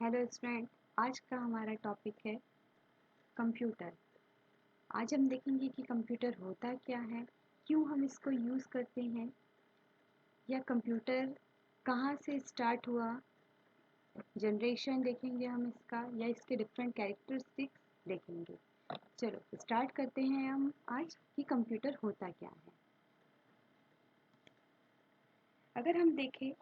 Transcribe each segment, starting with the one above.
Hello student. आज का हमारा टॉपिक है कंप्यूटर। आज हम देखेंगे कि कंप्यूटर होता क्या है, क्यों हम इसको यूज़ करते हैं, या कंप्यूटर कहाँ से स्टार्ट हुआ, जनरेशन देखेंगे हम इसका, या इसके डिफरेंट कैरेक्टरिस्टिक्स देखेंगे। चलो स्टार्ट करते हैं हम आज कि कंप्यूटर होता क्या है। अगर हम देखें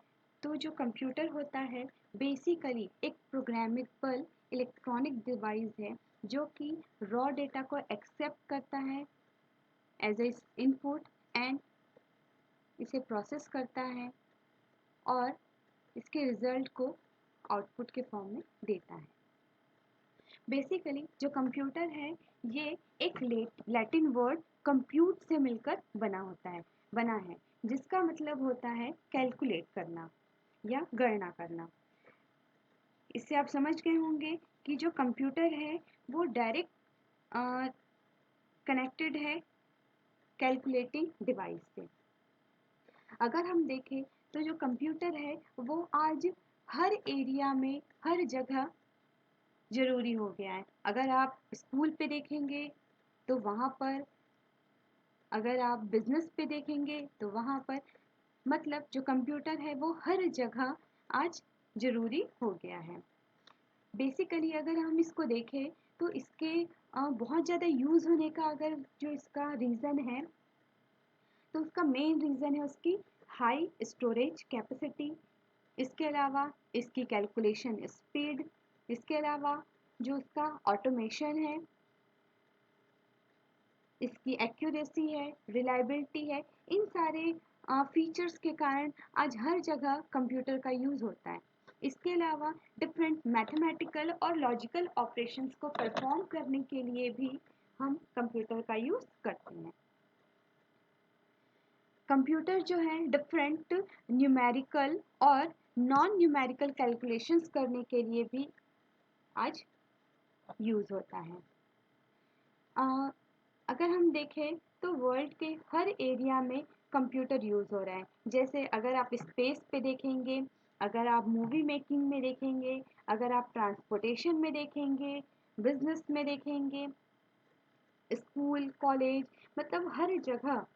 तो जो कंप्यूटर होता है बेसिकली एक प्रोग्रामेबल इलेक्ट्रॉनिक डिवाइस है जो कि रॉ डेटा को एक्सेप्ट करता है एज ए इनपुट एंड इसे प्रोसेस करता है और इसके रिजल्ट को आउटपुट के फॉर्म में देता है। बेसिकली जो कंप्यूटर है ये एक लैटिन वर्ड कंप्यूट से मिलकर बना है जिसका मतलब होता है कैलकुलेट करना या गणना करना। इससे आप समझ गए होंगे कि जो कंप्यूटर है वो डायरेक्ट कनेक्टेड है कैलकुलेटिंग डिवाइस से। अगर हम देखें तो जो कंप्यूटर है वो आज हर एरिया में हर जगह ज़रूरी हो गया है। अगर आप स्कूल पे देखेंगे तो वहाँ पर, अगर आप बिजनेस पे देखेंगे तो वहाँ पर, मतलब जो कंप्यूटर है वो हर जगह आज ज़रूरी हो गया है। बेसिकली अगर हम इसको देखें तो इसके बहुत ज़्यादा यूज़ होने का अगर जो इसका रीज़न है तो उसका मेन रीज़न है उसकी हाई स्टोरेज कैपेसिटी। इसके अलावा इसकी कैलकुलेशन स्पीड, इसके अलावा जो इसका ऑटोमेशन है, इसकी एक्यूरेसी है, रिलायबिलिटी है, इन सारे फीचर्स के कारण आज हर जगह कंप्यूटर का यूज़ होता है। इसके अलावा डिफरेंट मैथमेटिकल और लॉजिकल ऑपरेशंस को परफॉर्म करने के लिए भी हम कंप्यूटर का यूज़ करते हैं। कंप्यूटर जो है डिफरेंट न्यूमेरिकल और नॉन न्यूमेरिकल कैलकुलेशंस करने के लिए भी आज यूज़ होता है। अगर हम देखें तो वर्ल्ड के हर एरिया में कंप्यूटर यूज़ हो रहा है। जैसे अगर आप स्पेस पे देखेंगे, अगर आप मूवी मेकिंग में देखेंगे, अगर आप ट्रांसपोर्टेशन में देखेंगे, बिजनेस में देखेंगे, स्कूल कॉलेज, मतलब हर जगह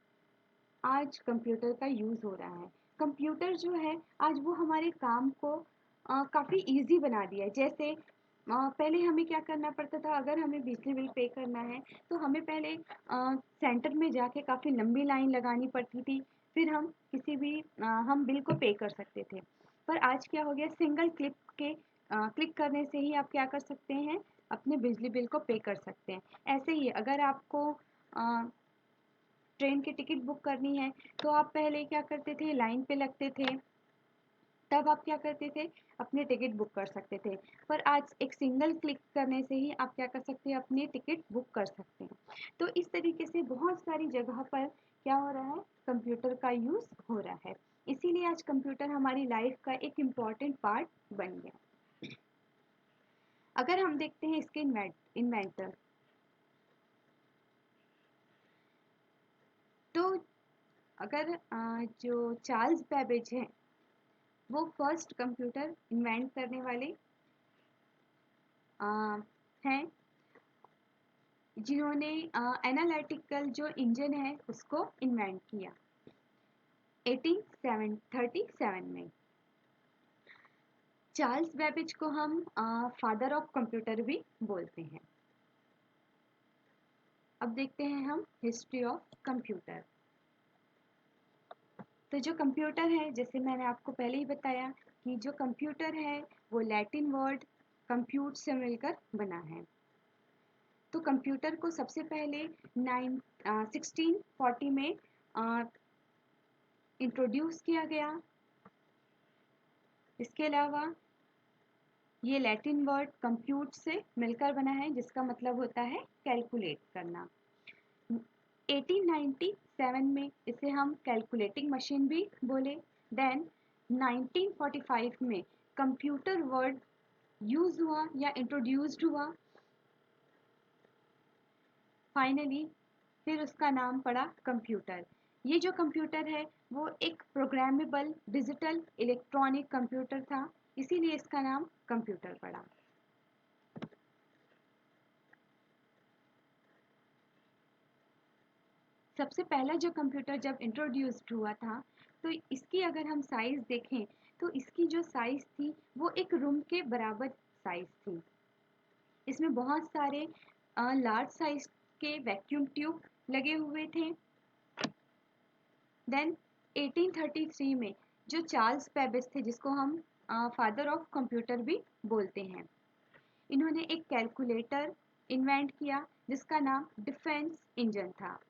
आज कंप्यूटर का यूज़ हो रहा है। कंप्यूटर जो है आज वो हमारे काम को काफ़ी इजी बना दिया है। जैसे पहले हमें क्या करना पड़ता था, अगर हमें बिजली बिल पे करना है तो हमें पहले सेंटर में जाके काफ़ी लंबी लाइन लगानी पड़ती थी, फिर हम किसी भी हम बिल को पे कर सकते थे। पर आज क्या हो गया, सिंगल क्लिक करने से ही आप क्या कर सकते हैं, अपने बिजली बिल को पे कर सकते हैं। ऐसे ही अगर आपको ट्रेन की टिकट बुक करनी है तो आप पहले क्या करते थे, लाइन पे लगते थे, तब आप क्या करते थे, अपनी टिकट बुक कर सकते थे। पर आज एक सिंगल क्लिक करने से ही आप क्या कर सकते हैं, अपनी टिकट बुक कर सकते हैं। तो इस तरीके से बहुत सारी जगह पर क्या हो रहा है, कंप्यूटर का यूज़ हो रहा है। इसीलिए आज कंप्यूटर हमारी लाइफ का एक इम्पॉर्टेंट पार्ट बन गया। अगर हम देखते हैं इसके इन्वेंटर, तो अगर जो चार्ल्स बेबेज हैं वो फर्स्ट कंप्यूटर इन्वेंट करने वाले हैं, जिन्होंने एनालिटिकल जो इंजन है उसको इन्वेंट किया 1837 में। चार्ल्स बेबेज को हम फादर ऑफ कंप्यूटर भी बोलते हैं। अब देखते हैं हम हिस्ट्री ऑफ कंप्यूटर। तो जो कंप्यूटर है, जैसे मैंने आपको पहले ही बताया कि जो कंप्यूटर है वो लैटिन वर्ड कंप्यूट से मिलकर बना है। तो कंप्यूटर को सबसे पहले 1640 में इंट्रोड्यूस किया गया। इसके अलावा ये लैटिन वर्ड कंप्यूट से मिलकर बना है जिसका मतलब होता है कैलकुलेट करना। 1897 में इसे हम कैलकुलेटिंग मशीन भी बोले। देन 1945 में कंप्यूटर वर्ड यूज हुआ या इंट्रोड्यूस्ड हुआ। फाइनली फिर उसका नाम पड़ा कंप्यूटर। ये जो कंप्यूटर है वो एक प्रोग्रामेबल डिजिटल इलेक्ट्रॉनिक कंप्यूटर था इसीलिए इसका नाम कंप्यूटर पड़ा। सबसे पहला जो कंप्यूटर जब इंट्रोड्यूस्ड हुआ था, तो इसकी अगर हम साइज़ देखें तो इसकी जो साइज़ थी वो एक रूम के बराबर साइज़ थी। इसमें बहुत सारे लार्ज साइज़ के वैक्यूम ट्यूब लगे हुए थे। देन 1833 में जो चार्ल्स बेबेज थे, जिसको हम फादर ऑफ कंप्यूटर भी बोलते हैं, इन्होंने एक कैलकुलेटर इन्वेंट किया जिसका नाम डिफेंस इंजन था।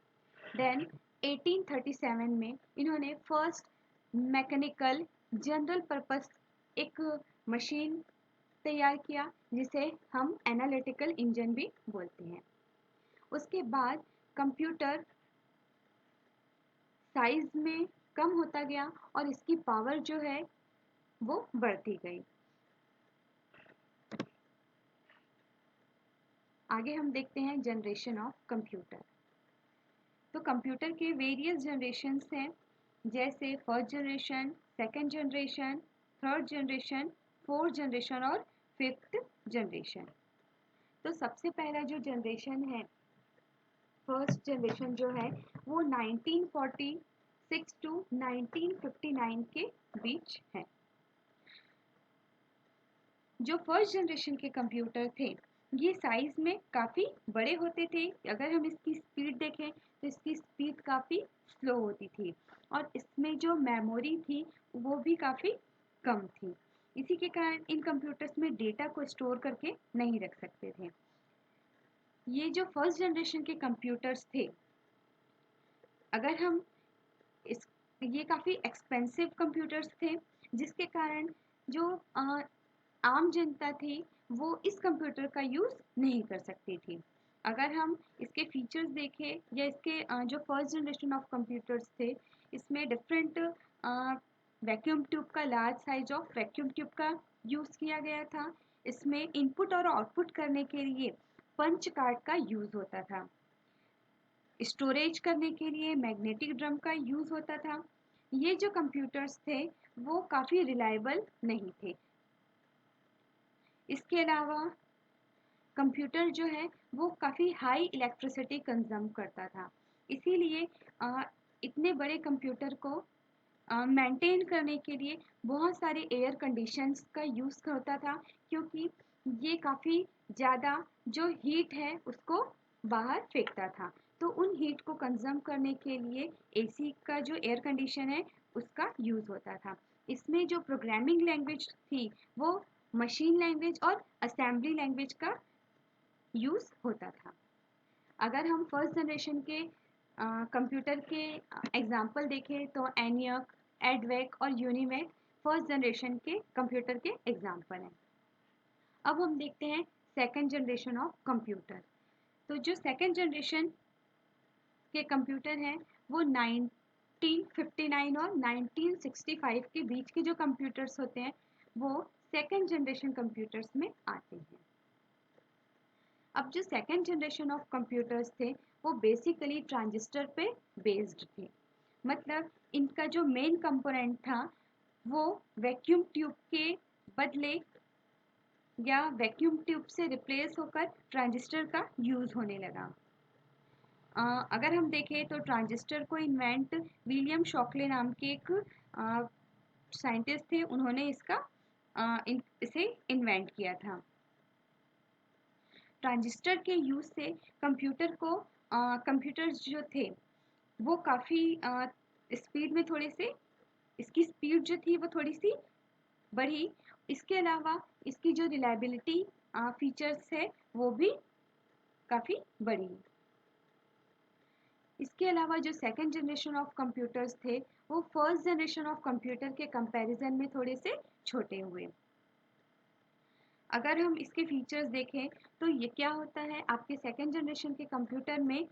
देन 1837 में इन्होंने फर्स्ट मैकेनिकल जनरल पर्पस एक मशीन तैयार किया जिसे हम एनालिटिकल इंजन भी बोलते हैं। उसके बाद कंप्यूटर साइज में कम होता गया और इसकी पावर जो है वो बढ़ती गई। आगे हम देखते हैं जनरेशन ऑफ कंप्यूटर। तो कंप्यूटर के वेरियस जनरेशन्स हैं, जैसे first generation, second generation, third generation, fourth generation और फिफ्थ जनरेशन। तो सबसे पहला जो जनरेशन है, फर्स्ट जनरेशन जो है, वो 1946 टू 1959 के बीच है। जो फर्स्ट जनरेशन के कंप्यूटर थे, ये साइज में काफ़ी बड़े होते थे। अगर हम इसकी स्पीड देखें तो इसकी स्पीड काफ़ी स्लो होती थी और इसमें जो मेमोरी थी वो भी काफ़ी कम थी। इसी के कारण इन कंप्यूटर्स में डेटा को स्टोर करके नहीं रख सकते थे। ये जो फर्स्ट जनरेशन के कंप्यूटर्स थे, अगर हम इस ये काफ़ी एक्सपेंसिव कंप्यूटर्स थे, जिसके कारण जो आम जनता थी वो इस कंप्यूटर का यूज़ नहीं कर सकती थी। अगर हम इसके फीचर्स देखें या इसके जो फर्स्ट जनरेशन ऑफ कंप्यूटर्स थे, इसमें डिफरेंट वैक्यूम ट्यूब का, large size of vacuum tube का यूज़ किया गया था। इसमें इनपुट और आउटपुट करने के लिए पंच कार्ड का यूज़ होता था। स्टोरेज करने के लिए मैग्नेटिक ड्रम का यूज़ होता था। ये जो कंप्यूटर्स थे वो काफ़ी रिलायबल नहीं थे। इसके अलावा कंप्यूटर जो है वो काफ़ी हाई इलेक्ट्रिसिटी कंज्यूम करता था। इसीलिए इतने बड़े कंप्यूटर को मेंटेन करने के लिए बहुत सारे एयर कंडीशंस का यूज़ होता था, क्योंकि ये काफ़ी ज़्यादा जो हीट है उसको बाहर फेंकता था। तो उन हीट को कंज्यूम करने के लिए एसी का जो एयर कंडीशन है उसका यूज़ होता था। इसमें जो प्रोग्रामिंग लैंग्वेज थी वो मशीन लैंग्वेज और असेंबली लैंग्वेज का यूज़ होता था। अगर हम फर्स्ट जनरेशन के कंप्यूटर के एग्जाम्पल देखें तो एनियक, एडवेक और यूनिवेक फर्स्ट जनरेशन के कंप्यूटर के एग्जाम्पल हैं। अब हम देखते हैं सेकंड जनरेशन ऑफ कंप्यूटर। तो जो सेकंड जनरेशन के कंप्यूटर हैं वो 1959 और 1965 के बीच के जो कंप्यूटर्स होते हैं वो सेकंड जनरेशन कंप्यूटर्स में आते हैं। अब जो सेकंड जनरेशन ऑफ कंप्यूटर्स थे वो बेसिकली ट्रांजिस्टर पे बेस्ड थे। मतलब इनका जो मेन कंपोनेंट था वो वैक्यूम ट्यूब के बदले या वैक्यूम ट्यूब से रिप्लेस होकर ट्रांजिस्टर का यूज़ होने लगा। अगर हम देखें तो ट्रांजिस्टर को इन्वेंट विलियम शॉकले नाम के एक साइंटिस्ट थे, उन्होंने इसे इन्वेंट किया था। ट्रांजिस्टर के यूज़ से कंप्यूटर्स जो थे वो काफ़ी स्पीड में थोड़े से इसकी स्पीड जो थी वो थोड़ी सी बढ़ी। इसके अलावा इसकी जो रिलायबिलिटी फीचर्स है वो भी काफ़ी बढ़ी। इसके अलावा जो सेकंड जनरेशन ऑफ कंप्यूटर्स थे वो फर्स्ट जनरेशन ऑफ कंप्यूटर के कंपैरिजन में थोड़े से छोटे हुए। अगर हम इसके फीचर्स देखें तो ये क्या होता है, आपके सेकंड जनरेशन के कंप्यूटर में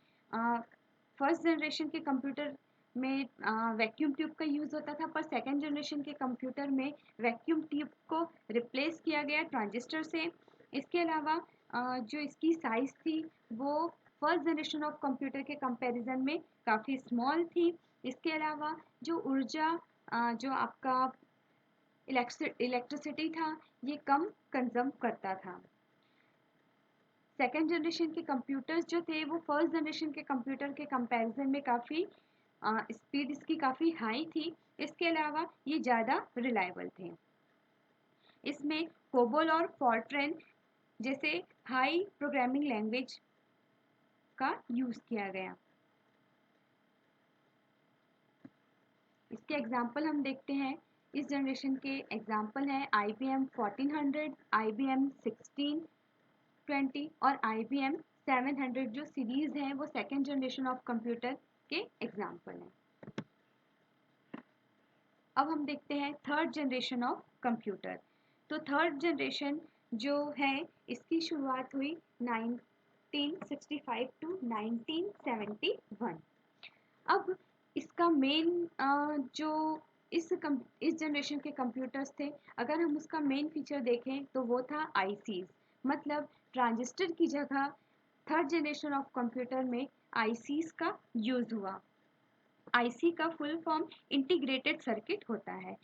फर्स्ट जनरेशन के कंप्यूटर में वैक्यूम ट्यूब का यूज़ होता था, पर सेकंड जनरेशन के कंप्यूटर में वैक्यूम ट्यूब को रिप्लेस किया गया ट्रांजिस्टर से। इसके अलावा जो इसकी साइज़ थी वो फर्स्ट जनरेशन ऑफ कंप्यूटर के कंपैरिजन में काफ़ी स्मॉल थी। इसके अलावा जो ऊर्जा जो आपका इलेक्ट्रिसिटी था ये कम कंज्यूम करता था। सेकेंड जनरेशन के कंप्यूटर्स जो थे वो फर्स्ट जनरेशन के कंप्यूटर के कंपैरिजन में काफ़ी स्पीड इसकी काफ़ी हाई थी। इसके अलावा ये ज़्यादा रिलायबल थे। इसमें कोबोल और फॉर्ट्रेन जैसे हाई प्रोग्रामिंग लैंग्वेज का यूज़ किया गया। इसके एग्जाम्पल हम देखते हैं। इस जनरेशन के एग्जाम्पल हैं IBM 1400, IBM 1620 और IBM 700 जो सीरीज़ हैं वो सेकेंड जनरेशन ऑफ कंप्यूटर के एग्जाम्पल हैं। अब हम देखते हैं थर्ड जनरेशन ऑफ कंप्यूटर। तो थर्ड जनरेशन जो है इसकी शुरुआत हुई 1965 टू 1971। अब इसका मेन जो इस जनरेशन के कंप्यूटर्स थे, अगर हम उसका मेन फीचर देखें तो वो था आईसीज, मतलब ट्रांजिस्टर की जगह थर्ड जनरेशन ऑफ कंप्यूटर में आईसीज का यूज़ हुआ। आईसी का फुल फॉर्म इंटीग्रेटेड सर्किट होता है।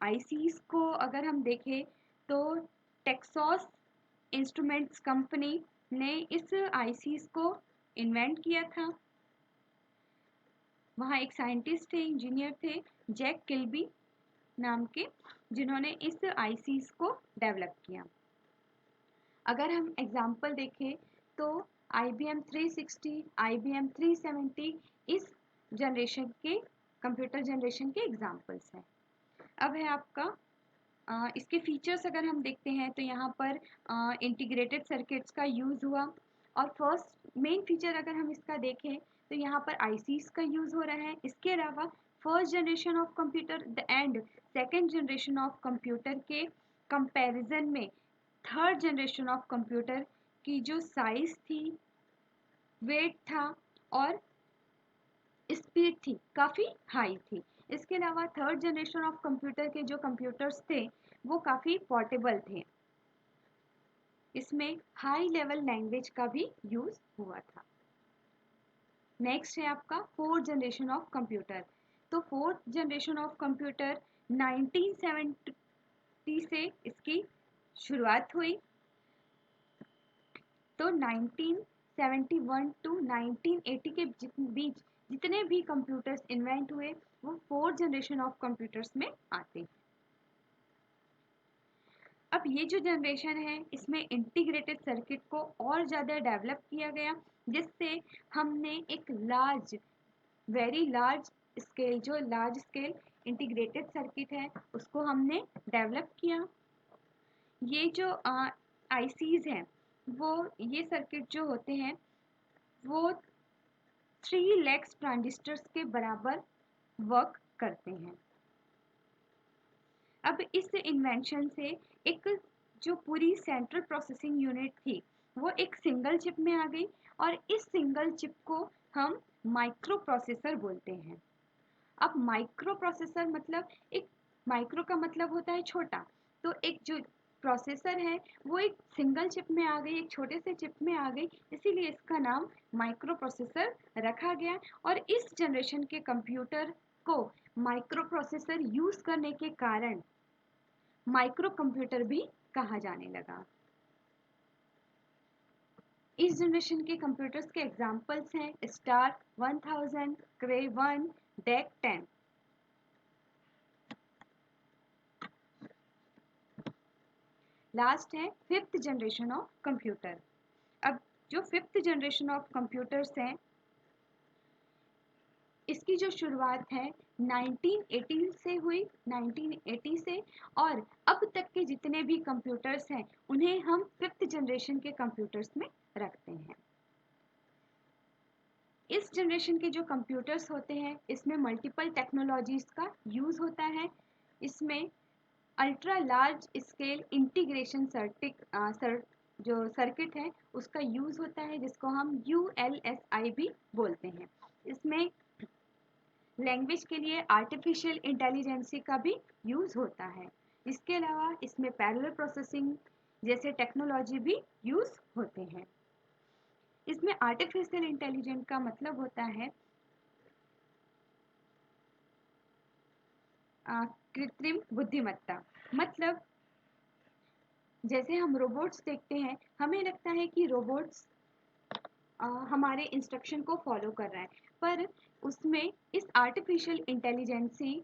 आईसीज को अगर हम देखें तो टेक्सास इंस्ट्रूमेंट्स कंपनी ने इस आईसीज को इन्वेंट किया था। वहाँ एक साइंटिस्ट थे, इंजीनियर थे, जैक किल्बी नाम के, जिन्होंने इस आईसीज को डेवलप किया। अगर हम एग्जाम्पल देखें तो IBM 360, IBM 370 इस जनरेशन के कंप्यूटर जनरेशन के एग्जाम्पल्स हैं। अब है आपका इसके फीचर्स अगर हम देखते हैं तो यहाँ पर इंटीग्रेटेड सर्किट्स का यूज़ हुआ। और फर्स्ट मेन फीचर अगर हम इसका देखें तो यहाँ पर आईसीज का यूज़ हो रहा है। इसके अलावा first generation of computer and second generation of computer के कंपैरिजन में थर्ड जनरेशन ऑफ कंप्यूटर की जो साइज थी, वेट था और स्पीड थी काफ़ी हाई थी। इसके अलावा थर्ड जनरेशन ऑफ कंप्यूटर के जो कंप्यूटर्स थे वो काफ़ी पोर्टेबल थे। इसमें हाई लेवल लैंग्वेज का भी यूज़ हुआ था। नेक्स्ट है आपका फोर्थ जनरेशन ऑफ कंप्यूटर। तो फोर्थ जनरेशन ऑफ कंप्यूटर 1970 से इसकी शुरुआत हुई। तो 1971 टू 1980 के बीच जितने भी कंप्यूटर्स इन्वेंट हुए वो फोर्थ जनरेशन ऑफ कंप्यूटर्स में आते हैं। अब ये जो जनरेशन है इसमें इंटीग्रेटेड सर्किट को और ज़्यादा डेवलप किया गया, जिससे हमने एक वेरी लार्ज स्केल, जो लार्ज स्केल इंटीग्रेटेड सर्किट है उसको हमने डेवलप किया। ये जो आईसीज हैं वो ये सर्किट जो होते हैं वो 3 लाख ट्रांजिस्टर्स के बराबर वर्क करते हैं। अब इस इन्वेंशन से एक जो पूरी सेंट्रल प्रोसेसिंग यूनिट थी वो एक सिंगल चिप में आ गई और इस सिंगल चिप को हम माइक्रो प्रोसेसर बोलते हैं। अब माइक्रो प्रोसेसर मतलब एक माइक्रो का मतलब होता है छोटा, तो एक जो प्रोसेसर है वो एक सिंगल चिप में आ गई, एक छोटे से चिप में आ गई, इसीलिए इसका नाम माइक्रो प्रोसेसर रखा गया। और इस जनरेशन के कंप्यूटर को माइक्रो प्रोसेसर यूज़ करने के कारण माइक्रो कंप्यूटर भी कहा जाने लगा। इस जनरेशन के कंप्यूटर्स के एग्जाम्पल्स हैं स्टार 1000, क्रे 1, डेक 10। लास्ट है फिफ्थ जनरेशन ऑफ कंप्यूटर। अब जो फिफ्थ जनरेशन ऑफ कंप्यूटर्स हैं इसकी जो शुरुआत है 1980 से हुई, 1980 से, और अब तक के जितने भी कंप्यूटर्स हैं उन्हें हम फिफ्थ जनरेशन के कंप्यूटर्स में रखते हैं। इस जनरेशन के जो कंप्यूटर्स होते हैं इसमें मल्टीपल टेक्नोलॉजीज का यूज़ होता है। इसमें अल्ट्रा लार्ज स्केल इंटीग्रेशन जो सर्किट है उसका यूज़ होता है, जिसको हम ULSI भी बोलते हैं। इसमें लैंग्वेज के लिए आर्टिफिशियल इंटेलिजेंसी का भी यूज़ होता है। इसके अलावा इसमें पैरेलल प्रोसेसिंग जैसे टेक्नोलॉजी भी यूज़ होते हैं। इसमें आर्टिफिशियल इंटेलिजेंस का मतलब होता है कृत्रिम बुद्धिमत्ता मतलब जैसे हम रोबोट्स देखते हैं, हमें लगता है कि रोबोट्स हमारे इंस्ट्रक्शन को फॉलो कर रहा है, पर उसमें इस आर्टिफिशियल इंटेलिजेंसी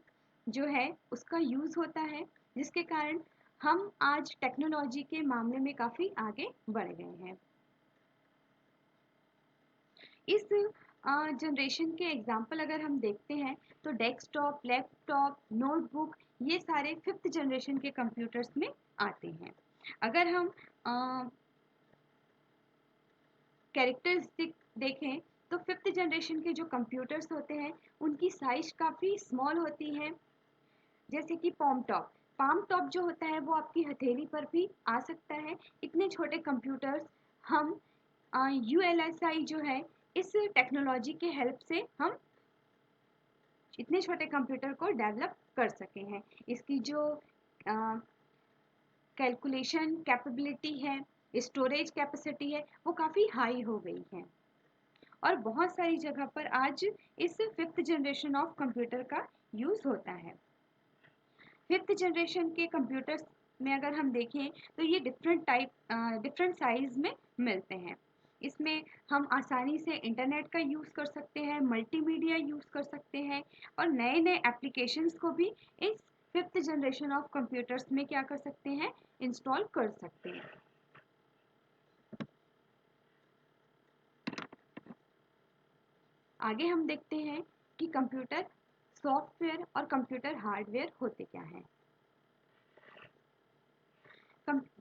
जो है उसका यूज़ होता है, जिसके कारण हम आज टेक्नोलॉजी के मामले में काफ़ी आगे बढ़ गए हैं। इस जनरेशन के एग्जाम्पल अगर हम देखते हैं तो डेस्कटॉप, लैपटॉप, नोटबुक ये सारे फिफ्थ जनरेशन के कंप्यूटर्स में आते हैं। अगर हम कैरेक्टरिस्टिक देखें तो फिफ्थ जनरेशन के जो कंप्यूटर्स होते हैं उनकी साइज काफ़ी स्मॉल होती है, जैसे कि पाम टॉप जो होता है वो आपकी हथेली पर भी आ सकता है। इतने छोटे कंप्यूटर्स हम ULSI जो है इस टेक्नोलॉजी के हेल्प से हम इतने छोटे कंप्यूटर को डेवलप कर सके हैं। इसकी जो कैलकुलेशन कैपेबिलिटी है, स्टोरेज कैपेसिटी है, वो काफ़ी हाई हो गई है और बहुत सारी जगह पर आज इस फिफ्थ जनरेशन ऑफ कंप्यूटर का यूज़ होता है। फिफ्थ जनरेशन के कंप्यूटर्स में अगर हम देखें तो ये डिफरेंट साइज़ में मिलते हैं। इसमें हम आसानी से इंटरनेट का यूज़ कर सकते हैं, मल्टीमीडिया यूज़ कर सकते हैं और नए नए एप्लीकेशंस को भी इस फिफ्थ जनरेशन ऑफ कंप्यूटर्स में क्या कर सकते हैं, इंस्टॉल कर सकते हैं। आगे हम देखते हैं कि कंप्यूटर सॉफ्टवेयर और कंप्यूटर हार्डवेयर होते क्या हैं।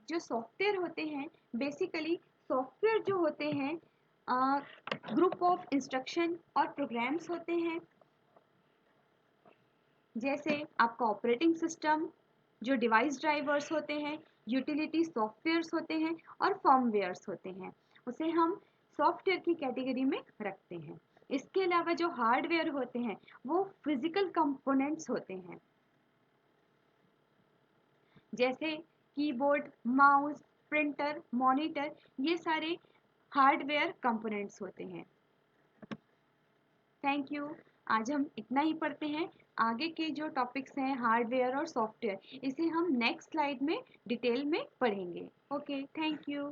जो सॉफ्टवेयर होते हैं, बेसिकली सॉफ्टवेयर जो होते हैं ग्रुप ऑफ इंस्ट्रक्शन और प्रोग्राम्स होते हैं, जैसे आपका ऑपरेटिंग सिस्टम, जो डिवाइस ड्राइवर्स होते हैं, यूटिलिटी सॉफ्टवेयर्स होते हैं और फर्मवेयर्स होते हैं, उसे हम सॉफ्टवेयर की कैटेगरी में रखते हैं। इसके अलावा जो हार्डवेयर होते हैं वो फिजिकल कंपोनेंट्स होते हैं, जैसे कीबोर्ड, माउस, प्रिंटर, मॉनिटर, ये सारे हार्डवेयर कंपोनेंट्स होते हैं। Thank you. आज हम इतना ही पढ़ते हैं। आगे के जो टॉपिक्स हैं हार्डवेयर और सॉफ्टवेयर, इसे हम नेक्स्ट स्लाइड में डिटेल में पढ़ेंगे। Okay, thank you.